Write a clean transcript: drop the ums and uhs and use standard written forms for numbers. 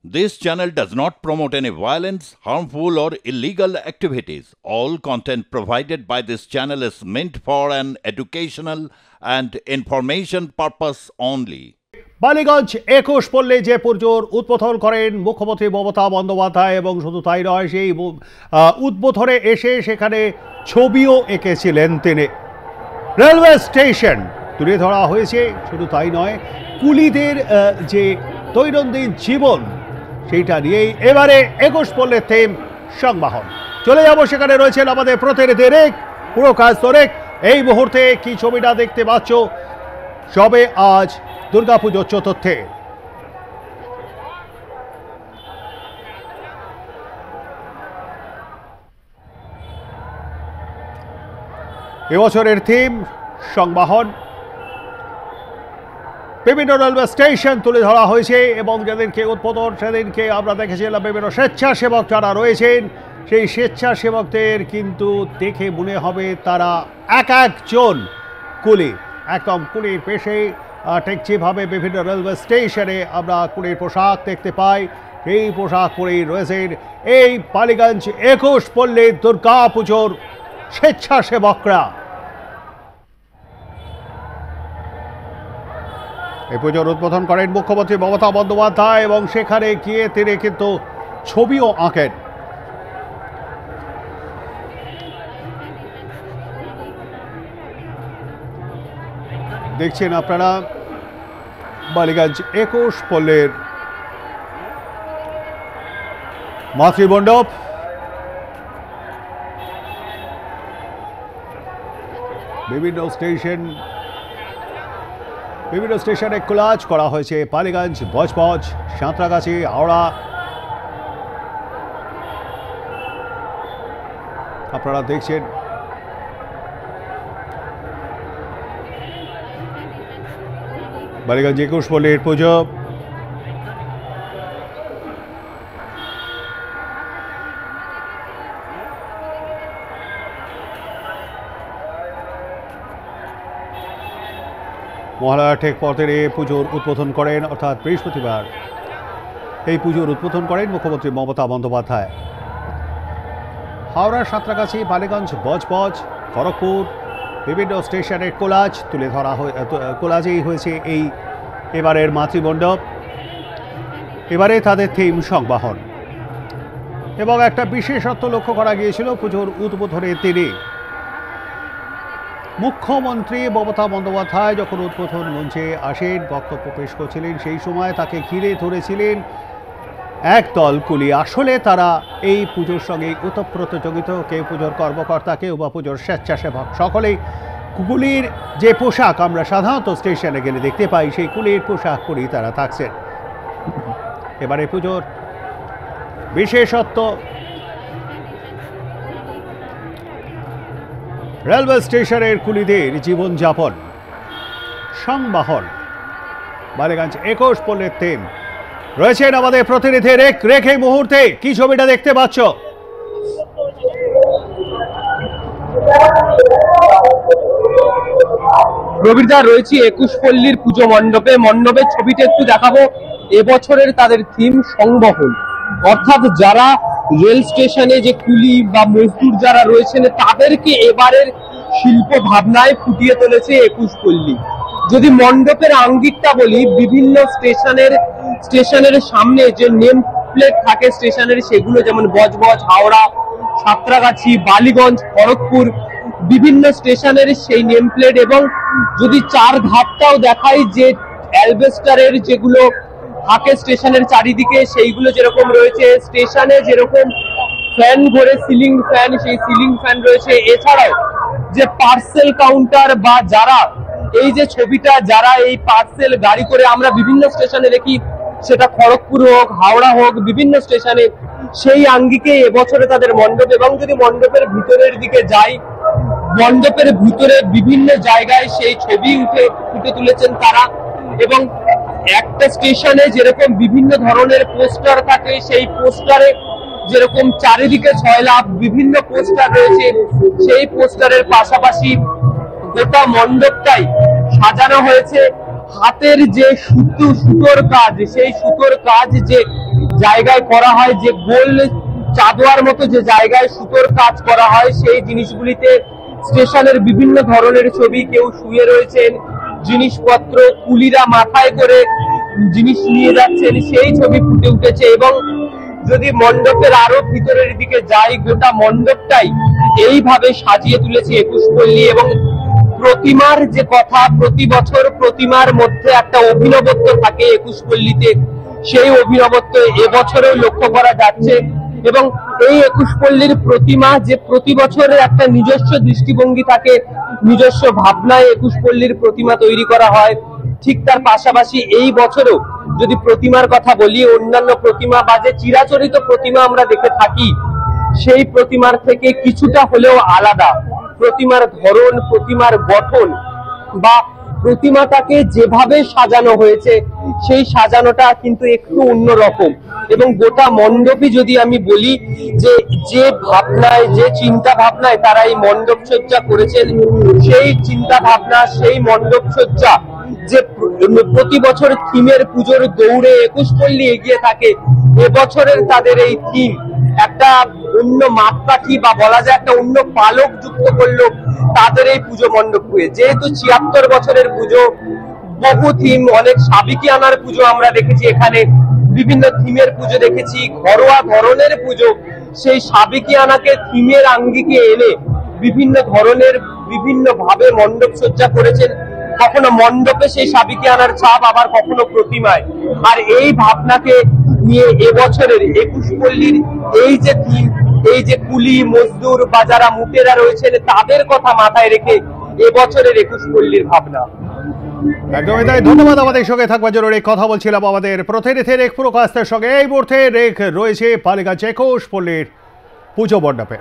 This channel does not promote any violence, harmful, or illegal activities. All content provided by this channel is meant for an educational and information purpose only. Ballygunge ২১ পল্লী যে পুজোর উদ্বোধন করেন মুখ্যমন্ত্রী মমতা বন্দ্যোপাধ্যায় এবং শুধু তাই নয়, সেই উদ্বোধনে এসে সেখানে ছবিও এঁকেছিলেন তিনি। রেলওয়ে স্টেশন তুলে ধরা হয়েছে, শুধু তাই নয়, কুলিদের যে দৈনন্দিন জীবন সেইটা নিয়েই এবারে ২১ পল্লীর থিম সংবাহন। চলে যাব, সেখানে রয়েছেন আমাদের প্রতিনিধি রেক। পুরো কাজ তো রেক, এই মুহূর্তে কি ছবিটা দেখতে পাচ্ছ? সবে আজ দুর্গাপুজোর চতুর্থে। এবছরের থিম সংবাহন। বিভিন্ন রেলওয়ে স্টেশন তুলে ধরা হয়েছে এবং যেদিনকে উদ্বোধন সেদিনকে আমরা দেখেছিলাম বিভিন্ন স্বেচ্ছাসেবক যারা রয়েছেন, সেই স্বেচ্ছাসেবকদের কিন্তু দেখে মনে হবে তারা এক একজন কুলি, একদম কুলির পেশে। ঠিক যেভাবে বিভিন্ন রেলওয়ে স্টেশনে আমরা কুলির পোশাক দেখতে পাই, সেই পোশাক পরেই রয়েছেন এই বালিগঞ্জ ২১ পল্লীর দুর্গা পুজোর স্বেচ্ছাসেবকরা। এই পুজোর উদ্বোধন করেন মুখ্যমন্ত্রী মমতা বন্দ্যোপাধ্যায় এবং সেখানে গিয়ে তিনি কিন্তু ছবিও আঁকেন। দেখছেন আপনারা বালিগঞ্জ ২১ পল্লীর মাতৃমণ্ডপ। বিভিন্ন স্টেশনে কোলাজ করা হয়েছে। বালিগঞ্জ, বজবজ, সাঁতরাগাছি, হাওড়া। আপনারা দেখছেন বালিগঞ্জ ২১ পল্লীর পুজো। মহালয়া ঠিক পরে পুজোর উদ্বোধন করেন, অর্থাৎ বৃহস্পতিবার এই পুজোর উদ্বোধন করেন মুখ্যমন্ত্রী মমতা বন্দ্যোপাধ্যায়। হাওড়া, সাঁতরাগাছি, বালিগঞ্জ, বজবজ, খড়গপুর বিভিন্ন স্টেশনের কোলাজ তুলে ধরা কোলাজেই হয়েছে এই এবারের মাতৃমণ্ডপ। এবারে তাদের থিম সংবাহন এবং একটা বিশেষত্ব লক্ষ্য করা গিয়েছিল পুজোর উদ্বোধনে। তিনি মুখ্যমন্ত্রী মমতা বন্দ্যোপাধ্যায় যখন উদ্বোধন মঞ্চে আসেন, বক্তব্য পেশ করছিলেন, সেই সময় তাকে ঘিরে ধরেছিলেন একদল কুলি। আসলে তারা এই পুজোর সঙ্গে ওতপ্রোত জড়িত, কেউ পুজোর কর্মকর্তা, কেউ বা পুজোর স্বেচ্ছাসেবক। সকলেই কুলির যে পোশাক আমরা সাধারণত স্টেশনে গেলে দেখতে পাই, সেই কুলির পোশাক পরেই তারা থাকছেন। এবারে পুজোর বিশেষত্ব রেলওয়ে স্টেশনের কুলিদের জীবনযাপন সংবাহন। বালিগঞ্জ ২১ পল্লীর থিম রয়েছেন আমাদের প্রতিনিধি রেক। এই মুহূর্তে কি ছবিটা দেখতে পাচ্ছ? রবিরদা, রয়েছি ২১ পল্লীর পুজো মণ্ডপের ছবিটা একটু দেখাবো। এবছরের তাদের থিম সংবহন, অর্থাৎ যারা রেল স্টেশনে যে কুলি বা মজদুর যারা রয়েছেন তাদেরকে এবারের শিল্প ভাবনায় ফুটিয়ে তুলেছে ২১ পল্লী। যদি মণ্ডপের আঙ্গিকটা বলি, বিভিন্ন স্টেশনের সামনে যে নেম প্লেট থাকে স্টেশনের, সেগুলো যেমন বজবজ, হাওড়া, সাঁতরাগাছি, বালিগঞ্জ, খড়গপুর বিভিন্ন স্টেশনের সেই নেম প্লেট। এবং যদি চার ধাপটাও দেখাই, যে অ্যালবেস্টারের যেগুলো থাকে স্টেশনের চারিদিকে, সেইগুলো যেরকম রয়েছে, স্টেশনে যেরকম ফ্যান ঘোরে সিলিং ফ্যান, সেই সিলিং ফ্যান রয়েছে। এছাড়াও যে পার্সেল কাউন্টার বা যারা এই যে ছবিটা, যারা এই পার্সেল গাড়ি করে আমরা বিভিন্ন স্টেশনে দেখি, সেটা খড়গপুর হোক, হাওড়া হোক, বিভিন্ন স্টেশনে, সেই আঙ্গিকে এবছরে তাদের মণ্ডপ। এবং যদি মণ্ডপের ভিতরের দিকে যাই, মণ্ডপের ভিতরে বিভিন্ন জায়গায় সেই ছবি ফুটে তুলেছেন তারা। এবং একটা স্টেশনে যেরকম বিভিন্ন ধরনের পোস্টার থাকে, সেই পোস্টারে যেরকম চারিদিকে ছয়লাভ বিভিন্ন পোস্টার রয়েছে, সেই পোস্টারের পাশাপাশি গোটা মণ্ডপটাই সাজানো হয়েছে হাতের যে সুতোর কাজ, সেই সুতোর কাজ যে জায়গায় করা হয়, যে গোল চাদোয়ার মতো যে জায়গায় সুতোর কাজ করা হয়, সেই জিনিসগুলিতে স্টেশনের বিভিন্ন ধরনের ছবি, কেউ শুয়ে রয়েছেন, জিনিসপত্র কুলিরা মাথায় করে জিনিস নিয়ে যাচ্ছেন, সেই ছবি ফুটে উঠেছে। এবং যদি মণ্ডপের আরো ভিতরের দিকে যাই, গোটা মণ্ডপটাই এইভাবে সাজিয়ে তুলেছে একুশপল্লী। এবং প্রতিমার যে কথা, প্রতি বছর প্রতিমার মধ্যে একটা অভিনবত্ব থাকে একুশপল্লীতে, সেই অভিনবত্ব এবছরেও লক্ষ্য করা যাচ্ছে। এবং এই একুশপল্লীর প্রতিমা যে প্রতি বছরের একটা নিজস্ব দৃষ্টিভঙ্গি থাকে, নিজস্ব ভাবনায় একুশপল্লীর প্রতিমা তৈরি করা হয়, ঠিক তার পাশাপাশি এই বছরও যদি প্রতিমার কথা বলি, অন্যান্য প্রতিমা বা যে চিরাচরিত প্রতিমা আমরা দেখে থাকি, সেই প্রতিমার থেকে কিছুটা হলেও আলাদা। প্রতিমার ধরন, প্রতিমার গঠন বা প্রতিমাটাকে যেভাবে সাজানো হয়েছে, সেই সাজানোটা কিন্তু একটু অন্যরকম। এবং গোটা মণ্ডপই যদি আমি বলি, যে ভাবনায়, যে চিন্তা ভাবনায় তারা এই মণ্ডপ সজ্জা করেছেন, সেই চিন্তা ভাবনা, সেই মণ্ডপ সজ্জা যে প্রতি বছর থিমের পুজোর দৌড়ে একুশপল্লী এগিয়ে থাকে, এবছরের তাদের এই থিম একটা অন্য মাপকাঠি বা বলা যায় একটা অন্য পালক যুক্ত করলো তাদের এই পুজো মণ্ডপকে। যেহেতু ৭৬ বছরের পুজো, বহু থিম, অনেক সাবেকিয়ানার পুজো আমরা দেখেছি, এখানে বিভিন্ন থিমের পুজো দেখেছি, ঘরোয়া ধরনের পুজো, সেই সাবেকিয়ানাকে থিমের আঙ্গিকে এনে বিভিন্ন ধরনের বিভিন্ন ভাবে মণ্ডপ সজ্জা করেছেন। কখনো মণ্ডপে সেই সাবেকিয়ানার ছাপ, আবার কখনো প্রতিমায়। আর এই ভাবনাকে নিয়ে এবছরের একুশপল্লীর এই যে থিম, এই যে কুলি মজদুর বা যারা মুটেরা রয়েছেন তাদের কথা মাথায় রেখে এবছরের একুশপল্লীর ভাবনা। একদমই তাই। ধন্যবাদ আমাদের সঙ্গে থাকবার জন্য। কথা বলছিলাম আমাদের প্রতিনিধি রেখ প্রকাশের সঙ্গে। এই মুহূর্তে রেখ রয়েছে বালিগঞ্জ একুশপল্লীর পুজো মণ্ডপে।